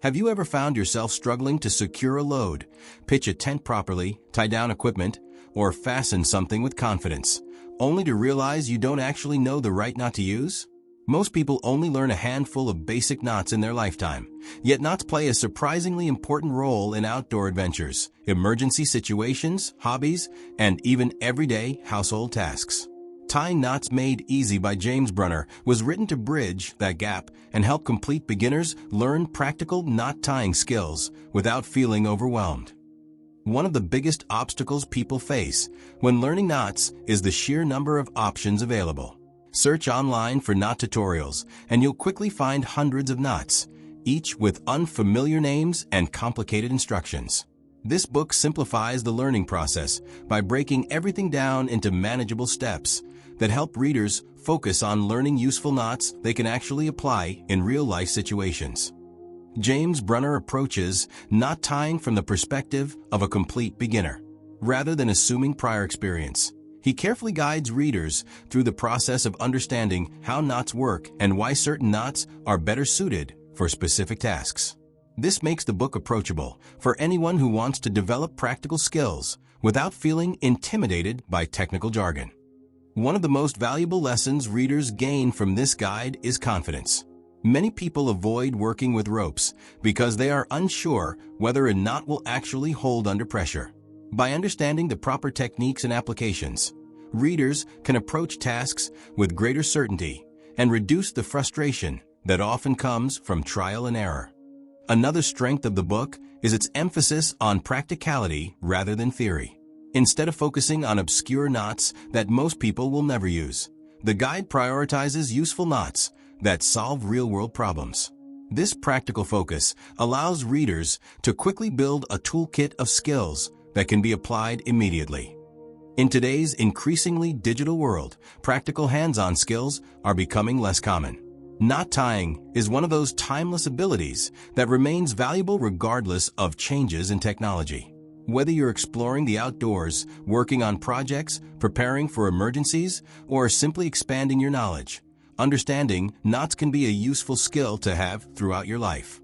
Have you ever found yourself struggling to secure a load, pitch a tent properly, tie down equipment, or fasten something with confidence, only to realize you don't actually know the right knot to use? Most people only learn a handful of basic knots in their lifetime, yet knots play a surprisingly important role in outdoor adventures, emergency situations, hobbies, and even everyday household tasks. Tying Knots Made Easy by James Brunner was written to bridge that gap and help complete beginners learn practical knot tying skills without feeling overwhelmed. One of the biggest obstacles people face when learning knots is the sheer number of options available. Search online for knot tutorials, and you'll quickly find hundreds of knots, each with unfamiliar names and complicated instructions. This book simplifies the learning process by breaking everything down into manageable steps that help readers focus on learning useful knots they can actually apply in real-life situations. James Brunner approaches knot tying from the perspective of a complete beginner, rather than assuming prior experience. He carefully guides readers through the process of understanding how knots work and why certain knots are better suited for specific tasks. This makes the book approachable for anyone who wants to develop practical skills without feeling intimidated by technical jargon. One of the most valuable lessons readers gain from this guide is confidence. Many people avoid working with ropes because they are unsure whether a knot will actually hold under pressure. By understanding the proper techniques and applications, readers can approach tasks with greater certainty and reduce the frustration that often comes from trial and error. Another strength of the book is its emphasis on practicality rather than theory. Instead of focusing on obscure knots that most people will never use, the guide prioritizes useful knots that solve real-world problems. This practical focus allows readers to quickly build a toolkit of skills that can be applied immediately. In today's increasingly digital world, practical hands-on skills are becoming less common. Knot tying is one of those timeless abilities that remains valuable regardless of changes in technology. Whether you're exploring the outdoors, working on projects, preparing for emergencies, or simply expanding your knowledge, understanding knots can be a useful skill to have throughout your life.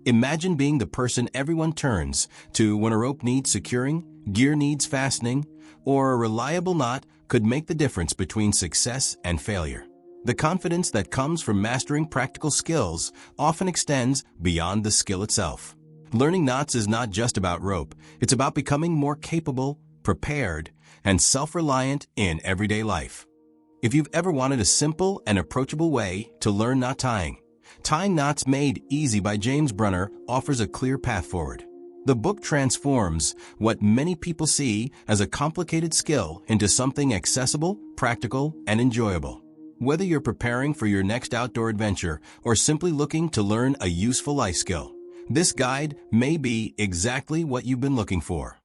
Imagine being the person everyone turns to when a rope needs securing, gear needs fastening, or a reliable knot could make the difference between success and failure. The confidence that comes from mastering practical skills often extends beyond the skill itself. Learning knots is not just about rope, it's about becoming more capable, prepared, and self-reliant in everyday life. If you've ever wanted a simple and approachable way to learn knot tying, Tying Knots Made Easy by James Brunner offers a clear path forward. The book transforms what many people see as a complicated skill into something accessible, practical, and enjoyable. Whether you're preparing for your next outdoor adventure or simply looking to learn a useful life skill, this guide may be exactly what you've been looking for.